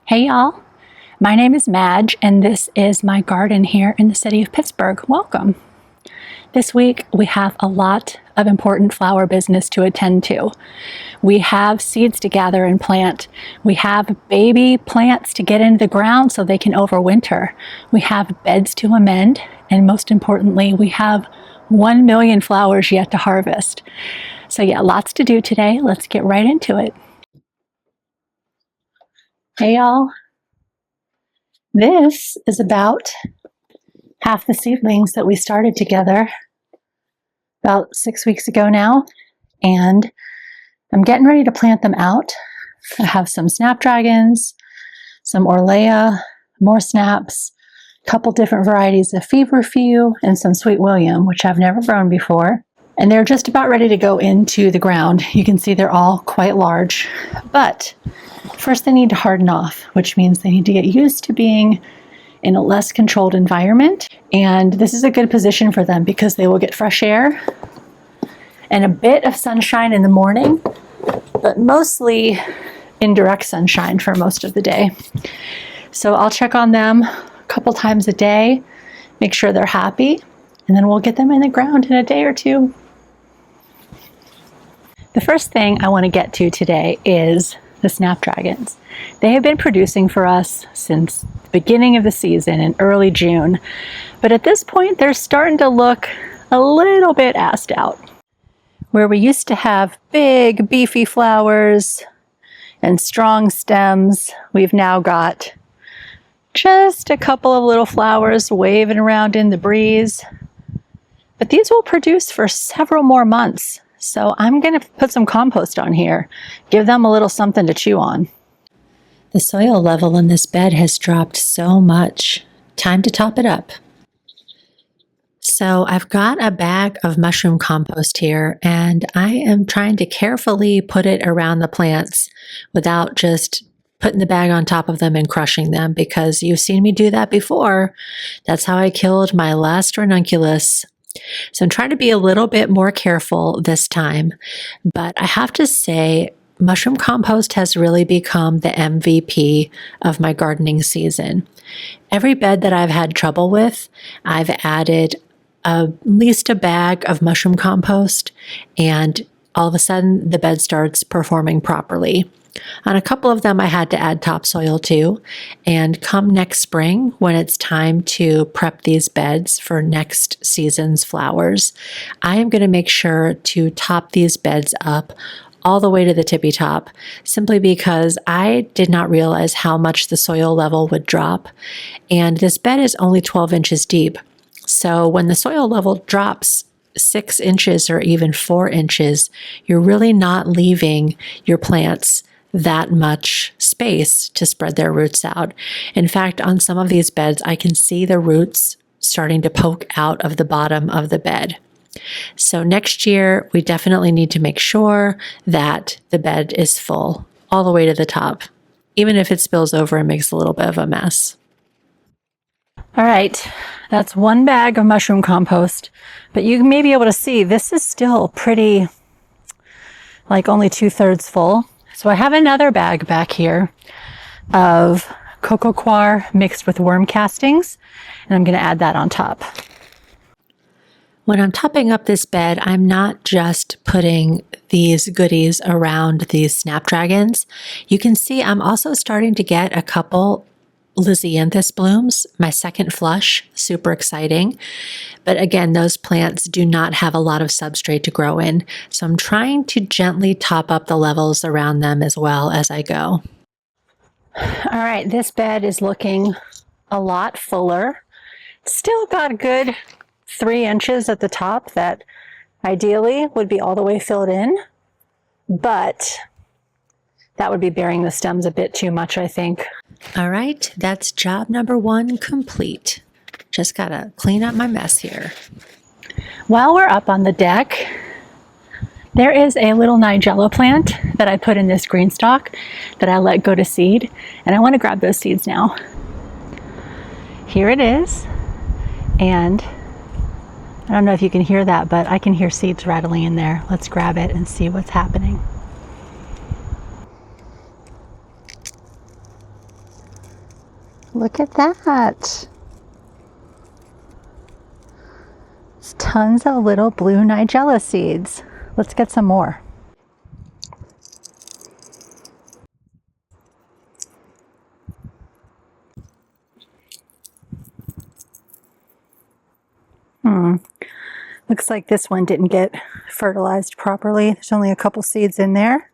Hey y'all, my name is Madge and this is my garden here in the city of Pittsburgh. Welcome. This week we have a lot of important flower business to attend to. We have seeds to gather and plant. We have baby plants to get into the ground so they can overwinter. We have beds to amend, and most importantly, we have 1 million flowers yet to harvest. So yeah, lots to do today. Let's get right into it. Hey y'all. This is about half the seedlings that we started together about 6 weeks ago now, and I'm getting ready to plant them out. I have some snapdragons, some orlea, more snaps, a couple different varieties of feverfew, and some sweet william, which I've never grown before. And they're just about ready to go into the ground. You can see they're all quite large, but first they need to harden off, which means they need to get used to being in a less controlled environment. And this is a good position for them because they will get fresh air and a bit of sunshine in the morning, but mostly indirect sunshine for most of the day. So I'll check on them a couple times a day, make sure they're happy, and then we'll get them in the ground in a day or two. The first thing I want to get to today is the snapdragons. They have been producing for us since the beginning of the season in early June, but at this point they're starting to look a little bit assed out. Where we used to have big beefy flowers and strong stems, we've now got just a couple of little flowers waving around in the breeze. But these will produce for several more months. So I'm going to put some compost on here, give them a little something to chew on. The soil level in this bed has dropped so much. Time to top it up. So I've got a bag of mushroom compost here, and I am trying to carefully put it around the plants without just putting the bag on top of them and crushing them, because you've seen me do that before. That's how I killed my last ranunculus. So I'm trying to be a little bit more careful this time, but I have to say mushroom compost has really become the MVP of my gardening season. Every bed that I've had trouble with, I've added at least a bag of mushroom compost, and all of a sudden the bed starts performing properly. On a couple of them, I had to add topsoil too. And come next spring, when it's time to prep these beds for next season's flowers, I am going to make sure to top these beds up all the way to the tippy top, simply because I did not realize how much the soil level would drop. And this bed is only 12 inches deep. So when the soil level drops 6 inches or even 4 inches, you're really not leaving your plants that much space to spread their roots out. In fact, on some of these beds, I can see the roots starting to poke out of the bottom of the bed. So next year, we definitely need to make sure that the bed is full all the way to the top, even if it spills over and makes a little bit of a mess. All right, that's one bag of mushroom compost, but you may be able to see this is still pretty, like only 2/3 full. So I have another bag back here of coco coir mixed with worm castings, and I'm going to add that on top. When I'm topping up this bed, I'm not just putting these goodies around these snapdragons. You can see I'm also starting to get a couple lisianthus blooms, my second flush, super exciting. But again, those plants do not have a lot of substrate to grow in. So I'm trying to gently top up the levels around them as well as I go. All right, this bed is looking a lot fuller. Still got a good 3 inches at the top that ideally would be all the way filled in, but that would be burying the stems a bit too much, I think. All right, that's job number 1 complete. Just gotta clean up my mess here. While we're up on the deck, there is a little nigella plant that I put in this green stalk that I let go to seed, and I want to grab those seeds now. Here it is, and I don't know if you can hear that, but I can hear seeds rattling in there. Let's grab it and see what's happening. Look at that. It's tons of little blue nigella seeds. Let's get some more. Looks like this one didn't get fertilized properly. There's only a couple seeds in there.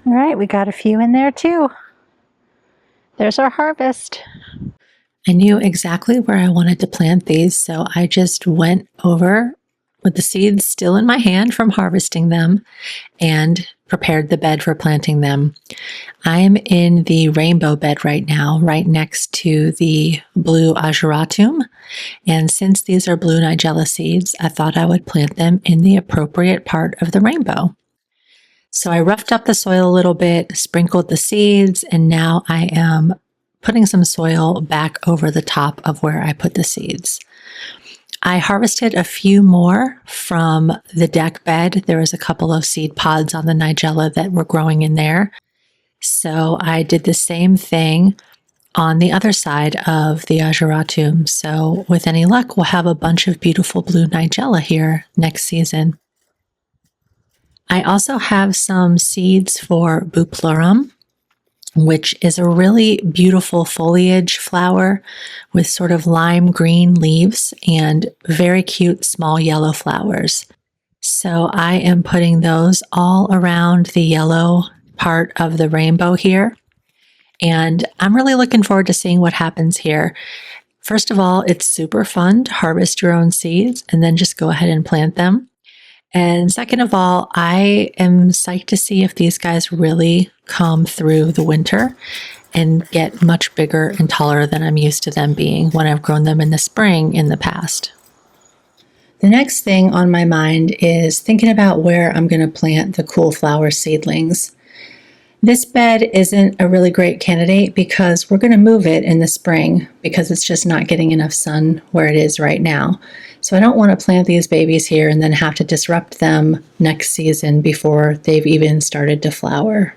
All right, we got a few in there too. There's our harvest. I knew exactly where I wanted to plant these, so I just went over with the seeds still in my hand from harvesting them and prepared the bed for planting them. I am in the rainbow bed right now, right next to the blue ageratum. And since these are blue nigella seeds, I thought I would plant them in the appropriate part of the rainbow. So I roughed up the soil a little bit, sprinkled the seeds, and now I am putting some soil back over the top of where I put the seeds. I harvested a few more from the deck bed. There was a couple of seed pods on the nigella that were growing in there. So I did the same thing on the other side of the ageratum. So with any luck, we'll have a bunch of beautiful blue nigella here next season. I also have some seeds for Bupleurum, which is a really beautiful foliage flower with sort of lime green leaves and very cute small yellow flowers. So I am putting those all around the yellow part of the rainbow here. And I'm really looking forward to seeing what happens here. First of all, it's super fun to harvest your own seeds and then just go ahead and plant them. And second of all, I am psyched to see if these guys really come through the winter and get much bigger and taller than I'm used to them being when I've grown them in the spring in the past. The next thing on my mind is thinking about where I'm going to plant the cool flower seedlings. This bed isn't a really great candidate because we're going to move it in the spring because it's just not getting enough sun where it is right now. So I don't want to plant these babies here and then have to disrupt them next season before they've even started to flower.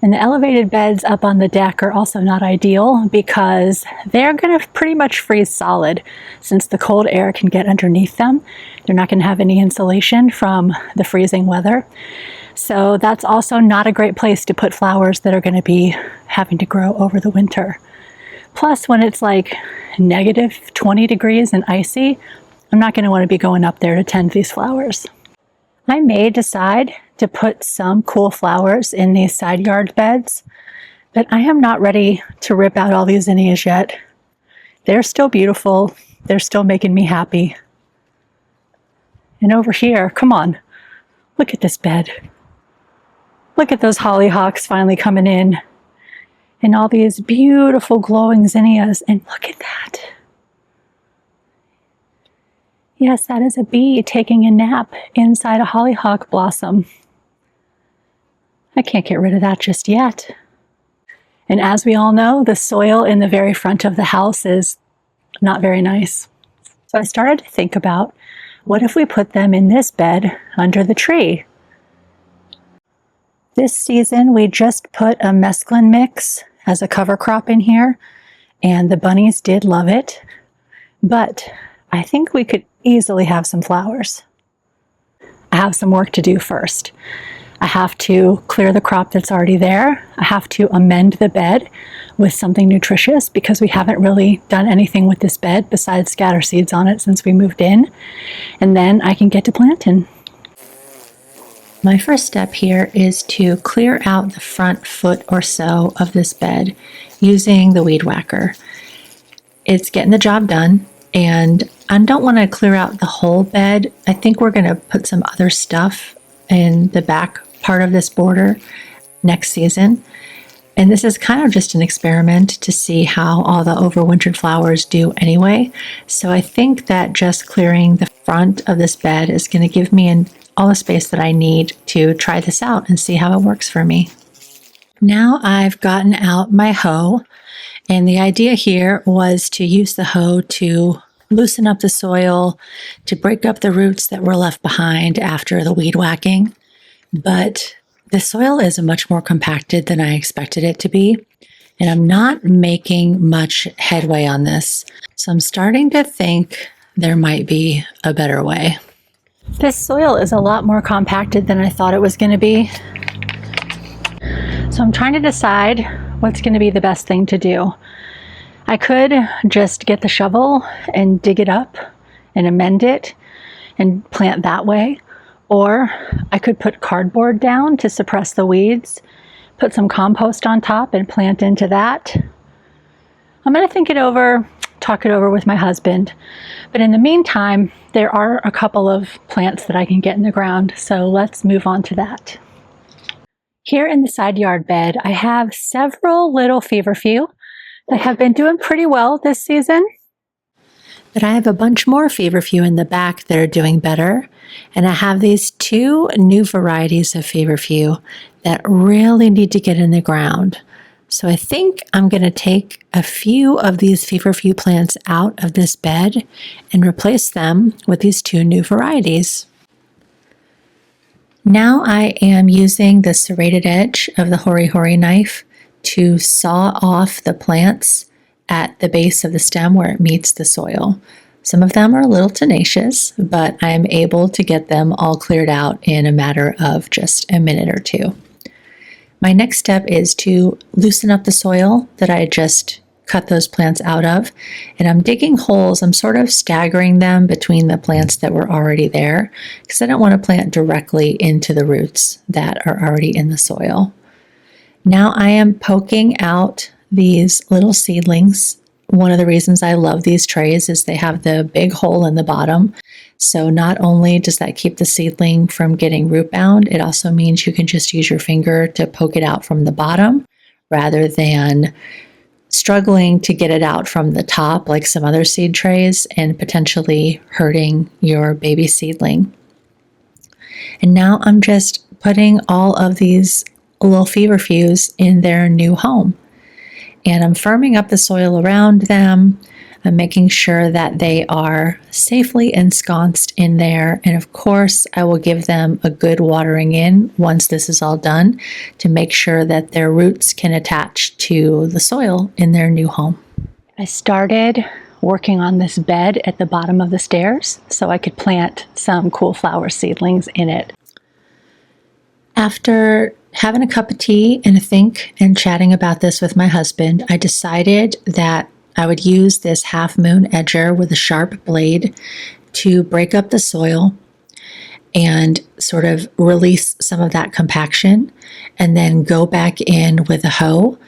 And the elevated beds up on the deck are also not ideal because they're going to pretty much freeze solid since the cold air can get underneath them. They're not going to have any insulation from the freezing weather. So that's also not a great place to put flowers that are going to be having to grow over the winter. Plus, when it's like negative 20 degrees and icy, I'm not going to want to be going up there to tend these flowers. I may decide to put some cool flowers in these side yard beds, but I am not ready to rip out all these zinnias yet. They're still beautiful. They're still making me happy. And over here, come on, look at this bed. Look at those hollyhocks finally coming in. And all these beautiful glowing zinnias. And look at that. Yes, that is a bee taking a nap inside a hollyhock blossom. I can't get rid of that just yet. And as we all know, the soil in the very front of the house is not very nice. So I started to think about, what if we put them in this bed under the tree? This season, we just put a mesclun mix as a cover crop in here, and the bunnies did love it, but I think we could easily have some flowers. I have some work to do first. I have to clear the crop that's already there. I have to amend the bed with something nutritious because we haven't really done anything with this bed besides scatter seeds on it since we moved in, and then I can get to planting. My first step here is to clear out the front foot or so of this bed using the weed whacker. It's getting the job done, and I don't want to clear out the whole bed. I think we're going to put some other stuff in the back part of this border next season. And this is kind of just an experiment to see how all the overwintered flowers do anyway. So I think that just clearing the front of this bed is going to give me all the space that I need to try this out and see how it works for me. Now I've gotten out my hoe, and the idea here was to use the hoe to loosen up the soil, to break up the roots that were left behind after the weed whacking. But the soil is much more compacted than I expected it to be, and I'm not making much headway on this. So I'm starting to think there might be a better way. This soil is a lot more compacted than I thought it was going to be. So I'm trying to decide what's going to be the best thing to do. I could just get the shovel and dig it up and amend it and plant that way. Or I could put cardboard down to suppress the weeds, put some compost on top and plant into that. I'm going to think it over, talk it over with my husband. But in the meantime, there are a couple of plants that I can get in the ground. So let's move on to that. Here in the side yard bed, I have several little feverfew that have been doing pretty well this season. But I have a bunch more feverfew in the back that are doing better. And I have these two new varieties of feverfew that really need to get in the ground. So I think I'm going to take a few of these feverfew plants out of this bed and replace them with these two new varieties. Now I am using the serrated edge of the Hori Hori knife to saw off the plants at the base of the stem where it meets the soil. Some of them are a little tenacious, but I'm able to get them all cleared out in a matter of just a minute or two. My next step is to loosen up the soil that I just cut those plants out of, and I'm digging holes. I'm sort of staggering them between the plants that were already there because I don't want to plant directly into the roots that are already in the soil. Now I am poking out these little seedlings. One of the reasons I love these trays is they have the big hole in the bottom. So not only does that keep the seedling from getting root bound, it also means you can just use your finger to poke it out from the bottom rather than struggling to get it out from the top like some other seed trays and potentially hurting your baby seedling. And now I'm just putting all of these little feverfews in their new home. And I'm firming up the soil around them. I'm making sure that they are safely ensconced in there. And of course, I will give them a good watering in once this is all done to make sure that their roots can attach to the soil in their new home. I started working on this bed at the bottom of the stairs so I could plant some cool flower seedlings in it. After having a cup of tea and a think and chatting about this with my husband, I decided that I would use this half moon edger with a sharp blade to break up the soil and sort of release some of that compaction, and then go back in with a hoe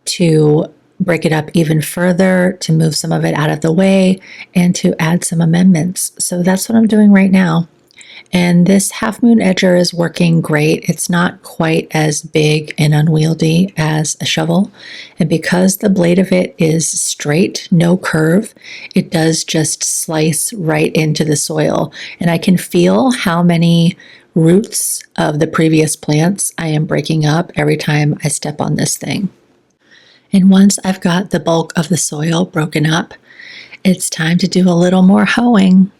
to break it up even further, to move some of it out of the way, and to add some amendments. So that's what I'm doing right now. And this half moon edger is working great. It's not quite as big and unwieldy as a shovel. And because the blade of it is straight, no curve, it does just slice right into the soil. And I can feel how many roots of the previous plants I am breaking up every time I step on this thing. And once I've got the bulk of the soil broken up, it's time to do a little more hoeing.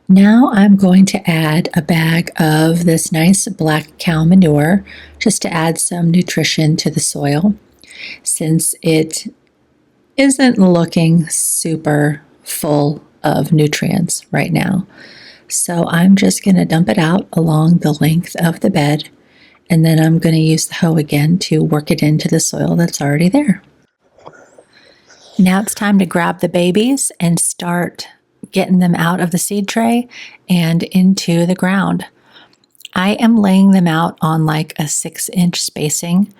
Now I'm going to add a bag of this nice black cow manure just to add some nutrition to the soil, since it isn't looking super full of nutrients right now. So I'm just going to dump it out along the length of the bed, and then I'm going to use the hoe again to work it into the soil that's already there. Now it's time to grab the babies and start getting them out of the seed tray and into the ground. I am laying them out on like a 6-inch spacing,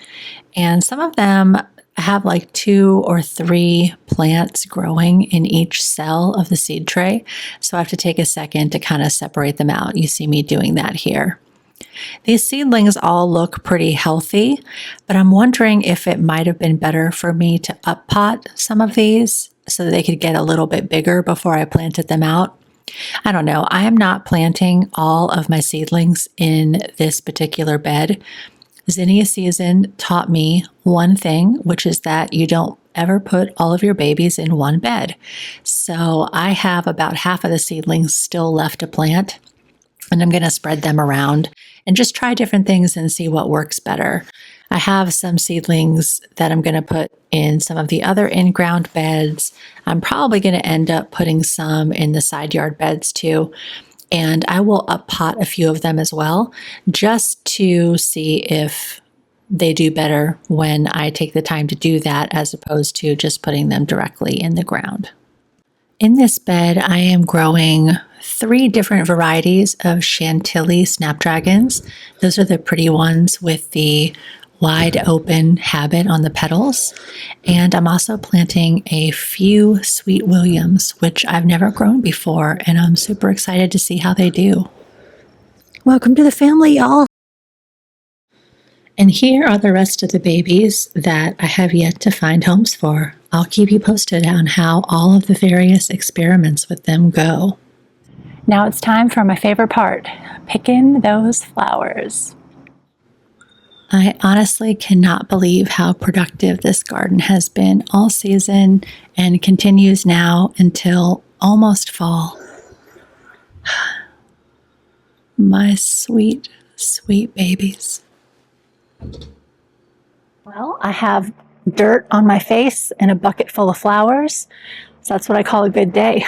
and some of them have like 2 or 3 plants growing in each cell of the seed tray. So I have to take a second to kind of separate them out. You see me doing that here. These seedlings all look pretty healthy, but I'm wondering if it might have been better for me to up pot some of these so that they could get a little bit bigger before I planted them out. I don't know. I am not planting all of my seedlings in this particular bed. Zinnia season taught me one thing, which is that you don't ever put all of your babies in one bed. So I have about half of the seedlings still left to plant, and I'm going to spread them around and just try different things and see what works better. I have some seedlings that I'm going to put in some of the other in-ground beds. I'm probably going to end up putting some in the side yard beds too. And I will up pot a few of them as well, just to see if they do better when I take the time to do that, as opposed to just putting them directly in the ground. In this bed, I am growing 3 different varieties of Chantilly snapdragons. Those are the pretty ones with the wide open habit on the petals. And I'm also planting a few Sweet Williams, which I've never grown before, and I'm super excited to see how they do. Welcome to the family, y'all. And here are the rest of the babies that I have yet to find homes for. I'll keep you posted on how all of the various experiments with them go. Now it's time for my favorite part, picking those flowers. I honestly cannot believe how productive this garden has been all season and continues now until almost fall. My sweet, sweet babies. Well, I have dirt on my face and a bucket full of flowers, so that's what I call a good day.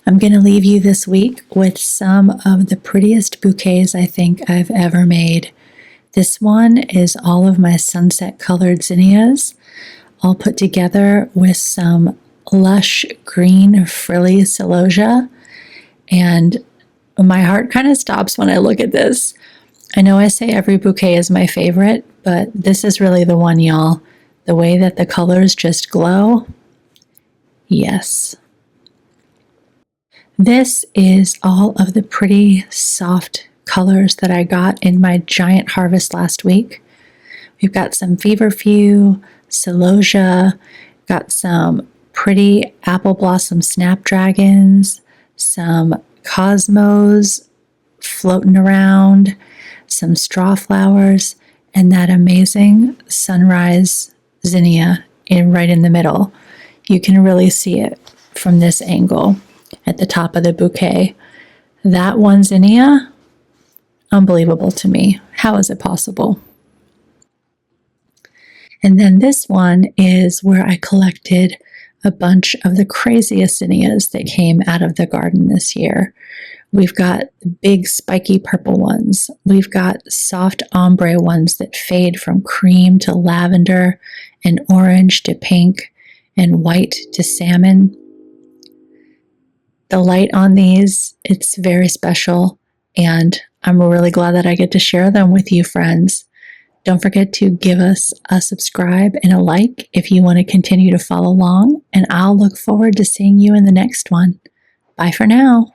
I'm going to leave you this week with some of the prettiest bouquets I think I've ever made. This one is all of my sunset colored zinnias, all put together with some lush green frilly celosia. And my heart kind of stops when I look at this. I know I say every bouquet is my favorite, but this is really the one, y'all. The way that the colors just glow. Yes. This is all of the pretty soft colors that I got in my giant harvest last week. We've got some feverfew, celosia, got some pretty apple blossom snapdragons, some cosmos floating around, some straw flowers, and that amazing sunrise zinnia right in the middle. You can really see it from this angle at the top of the bouquet. That one zinnia, unbelievable to me. How is it possible? And then this one is where I collected a bunch of the craziest zinnias that came out of the garden this year. We've got big spiky purple ones. We've got soft ombre ones that fade from cream to lavender and orange to pink and white to salmon. The light on these, it's very special, and I'm really glad that I get to share them with you, friends. Don't forget to give us a subscribe and a like if you want to continue to follow along, and I'll look forward to seeing you in the next one. Bye for now.